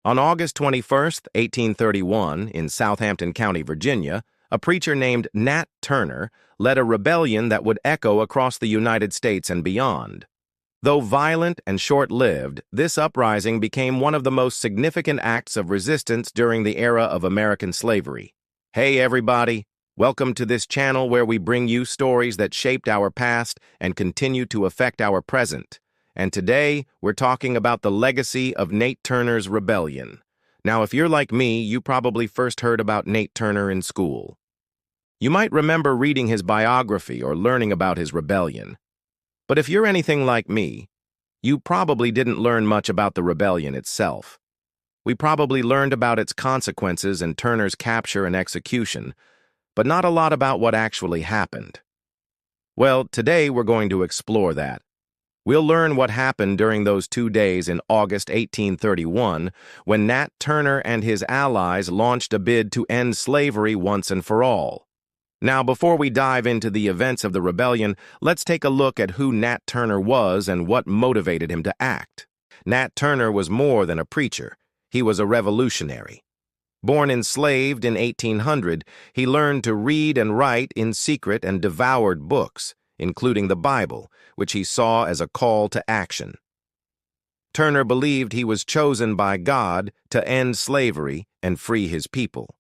On August 21, 1831, in Southampton County, Virginia, a preacher named Nat Turner led a rebellion that would echo across the United States and beyond. Though violent and short-lived, this uprising became one of the most significant acts of resistance during the era of American slavery. Hey everybody, welcome to this channel where we bring you stories that shaped our past and continue to affect our present. And today, we're talking about the legacy of Nate Turner's rebellion. Now, if you're like me, you probably first heard about Nate Turner in school. You might remember reading his biography or learning about his rebellion. But if you're anything like me, you probably didn't learn much about the rebellion itself. We probably learned about its consequences and Turner's capture and execution, but not a lot about what actually happened. Well, today we're going to explore that. We'll learn what happened during those 2 days in August 1831 when Nat Turner and his allies launched a bid to end slavery once and for all. Now, before we dive into the events of the rebellion, let's take a look at who Nat Turner was and what motivated him to act. Nat Turner was more than a preacher. He was a revolutionary. Born enslaved in 1800, he learned to read and write in secret and devoured books, including the Bible, which he saw as a call to action. Turner believed he was chosen by God to end slavery and free his people.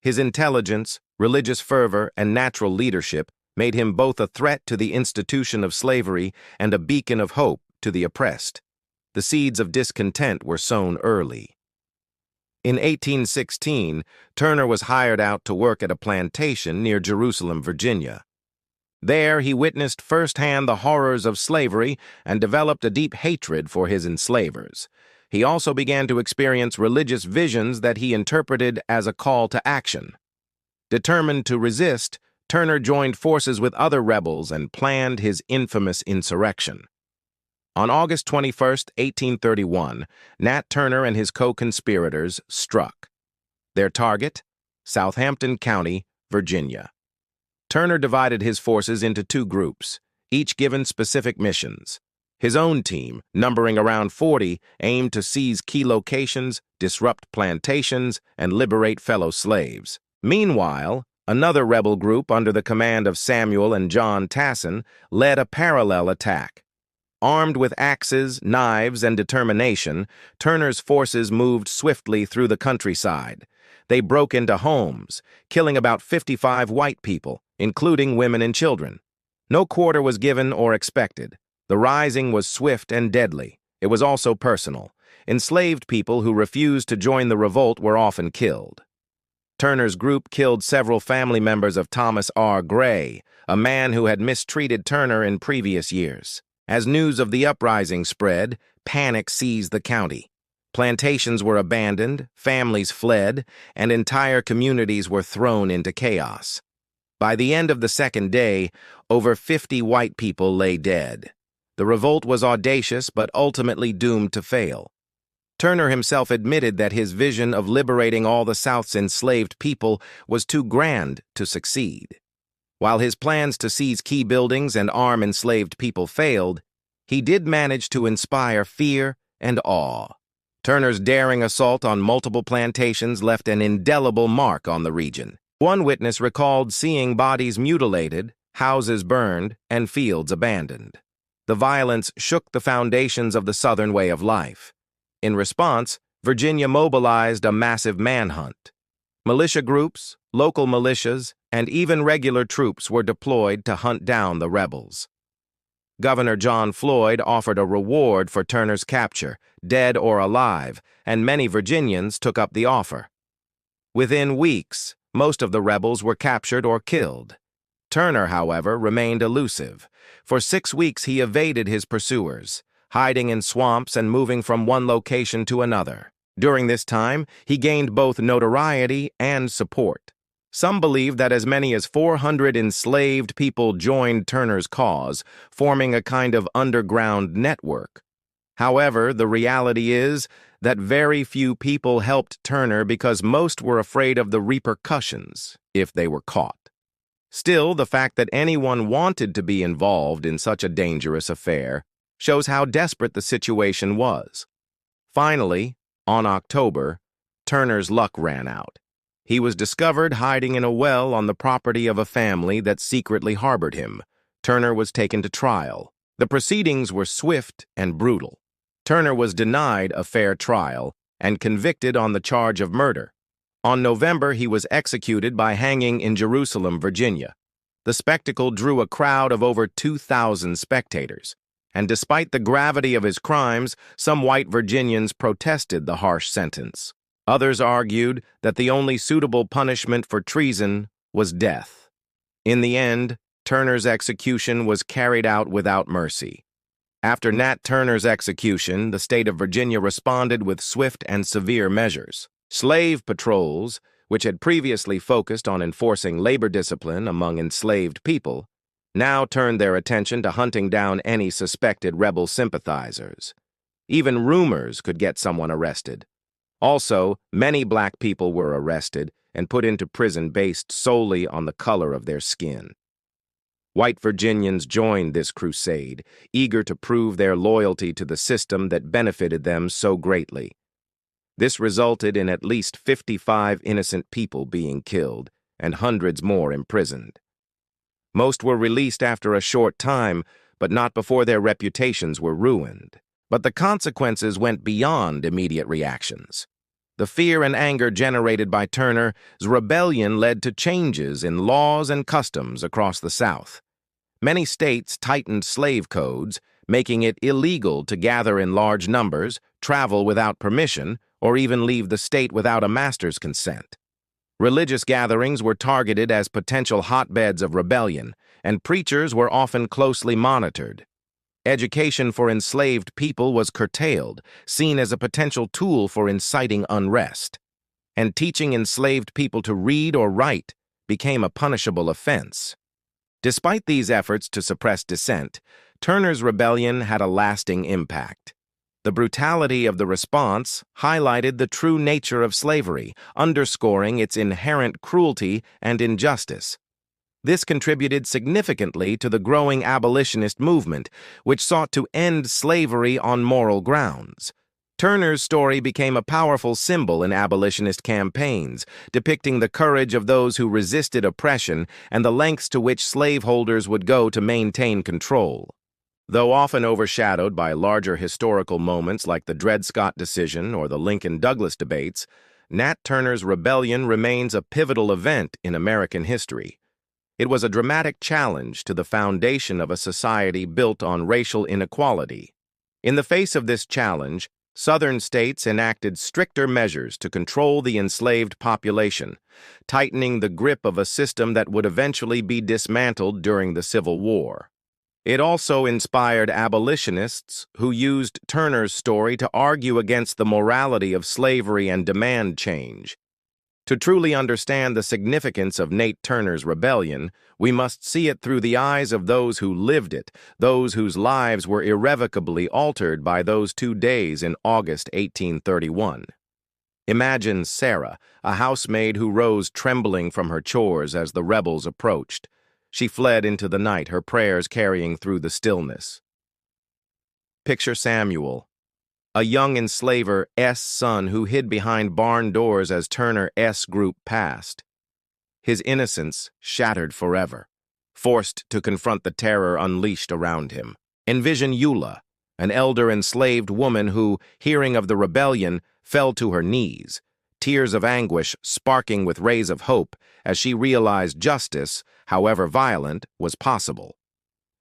His intelligence, religious fervor, and natural leadership made him both a threat to the institution of slavery and a beacon of hope to the oppressed. The seeds of discontent were sown early. In 1816, Turner was hired out to work at a plantation near Jerusalem, Virginia. There, he witnessed firsthand the horrors of slavery and developed a deep hatred for his enslavers. He also began to experience religious visions that he interpreted as a call to action. Determined to resist, Turner joined forces with other rebels and planned his infamous insurrection. On August 21, 1831, Nat Turner and his co-conspirators struck. Their target? Southampton County, Virginia. Turner divided his forces into 2 groups, each given specific missions. His own team, numbering around 40, aimed to seize key locations, disrupt plantations, and liberate fellow slaves. Meanwhile, another rebel group under the command of Samuel and John Tassin led a parallel attack. Armed with axes, knives, and determination, Turner's forces moved swiftly through the countryside. They broke into homes, killing about 55 white people, including women and children. No quarter was given or expected. The rising was swift and deadly. It was also personal. Enslaved people who refused to join the revolt were often killed. Turner's group killed several family members of Thomas R. Gray, a man who had mistreated Turner in previous years. As news of the uprising spread, panic seized the county. Plantations were abandoned, families fled, and entire communities were thrown into chaos. By the end of the second day, over 50 white people lay dead. The revolt was audacious but ultimately doomed to fail. Turner himself admitted that his vision of liberating all the South's enslaved people was too grand to succeed. While his plans to seize key buildings and arm enslaved people failed, he did manage to inspire fear and awe. Turner's daring assault on multiple plantations left an indelible mark on the region. One witness recalled seeing bodies mutilated, houses burned, and fields abandoned. The violence shook the foundations of the Southern way of life. In response, Virginia mobilized a massive manhunt. Militia groups, local militias, and even regular troops were deployed to hunt down the rebels. Governor John Floyd offered a reward for Turner's capture, dead or alive, and many Virginians took up the offer. Within weeks, most of the rebels were captured or killed. Turner, however, remained elusive. For 6 weeks he evaded his pursuers, hiding in swamps and moving from one location to another. During this time, he gained both notoriety and support. Some believe that as many as 400 enslaved people joined Turner's cause, forming a kind of underground network. However, the reality is that very few people helped Turner because most were afraid of the repercussions if they were caught. Still, the fact that anyone wanted to be involved in such a dangerous affair shows how desperate the situation was. Finally, On October, Turner's luck ran out. He was discovered hiding in a well on the property of a family that secretly harbored him. Turner was taken to trial. The proceedings were swift and brutal. Turner was denied a fair trial and convicted on the charge of murder. On November, he was executed by hanging in Jerusalem, Virginia. The spectacle drew a crowd of over 2,000 spectators, and despite the gravity of his crimes, some white Virginians protested the harsh sentence. Others argued that the only suitable punishment for treason was death. In the end, Turner's execution was carried out without mercy. After Nat Turner's execution, the state of Virginia responded with swift and severe measures. Slave patrols, which had previously focused on enforcing labor discipline among enslaved people, now turned their attention to hunting down any suspected rebel sympathizers. Even rumors could get someone arrested. Also, many black people were arrested and put into prison based solely on the color of their skin. White Virginians joined this crusade, eager to prove their loyalty to the system that benefited them so greatly. This resulted in at least 55 innocent people being killed and hundreds more imprisoned. Most were released after a short time, but not before their reputations were ruined. But the consequences went beyond immediate reactions. The fear and anger generated by Turner's rebellion led to changes in laws and customs across the South. Many states tightened slave codes, making it illegal to gather in large numbers, travel without permission, or even leave the state without a master's consent. Religious gatherings were targeted as potential hotbeds of rebellion, and preachers were often closely monitored. Education for enslaved people was curtailed, seen as a potential tool for inciting unrest. And teaching enslaved people to read or write became a punishable offense. Despite these efforts to suppress dissent, Turner's rebellion had a lasting impact. The brutality of the response highlighted the true nature of slavery, underscoring its inherent cruelty and injustice. This contributed significantly to the growing abolitionist movement, which sought to end slavery on moral grounds. Turner's story became a powerful symbol in abolitionist campaigns, depicting the courage of those who resisted oppression and the lengths to which slaveholders would go to maintain control. Though often overshadowed by larger historical moments like the Dred Scott decision or the Lincoln-Douglas debates, Nat Turner's rebellion remains a pivotal event in American history. It was a dramatic challenge to the foundation of a society built on racial inequality. In the face of this challenge, Southern states enacted stricter measures to control the enslaved population, tightening the grip of a system that would eventually be dismantled during the Civil War. It also inspired abolitionists who used Turner's story to argue against the morality of slavery and demand change. To truly understand the significance of Nat Turner's rebellion, we must see it through the eyes of those who lived it, those whose lives were irrevocably altered by those 2 days in August 1831. Imagine Sarah, a housemaid who rose trembling from her chores as the rebels approached. She fled into the night, her prayers carrying through the stillness. Picture Samuel, a young enslaver's son who hid behind barn doors as Turner's group passed. His innocence shattered forever, forced to confront the terror unleashed around him. Envision Eula, an elder enslaved woman who, hearing of the rebellion, fell to her knees, tears of anguish sparking with rays of hope as she realized justice, however violent, was possible.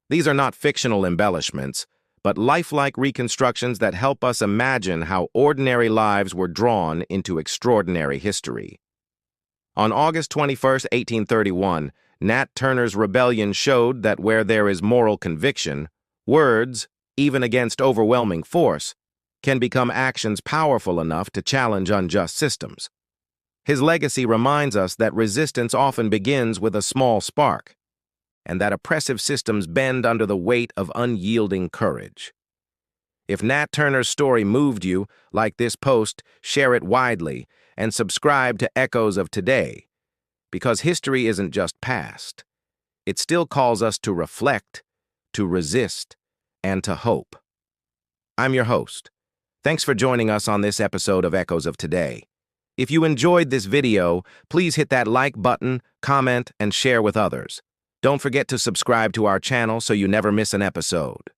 These are not fictional embellishments, but lifelike reconstructions that help us imagine how ordinary lives were drawn into extraordinary history. On August 21, 1831, Nat Turner's rebellion showed that where there is moral conviction, words, even against overwhelming force, can become actions powerful enough to challenge unjust systems. His legacy reminds us that resistance often begins with a small spark, and that oppressive systems bend under the weight of unyielding courage. If Nat Turner's story moved you, like this post, share it widely, and subscribe to Echoes of Today, because history isn't just past. It still calls us to reflect, to resist, and to hope. I'm your host, Thanks for joining us on this episode of Echoes of Today. If you enjoyed this video, please hit that like button, comment, and share with others. Don't forget to subscribe to our channel so you never miss an episode.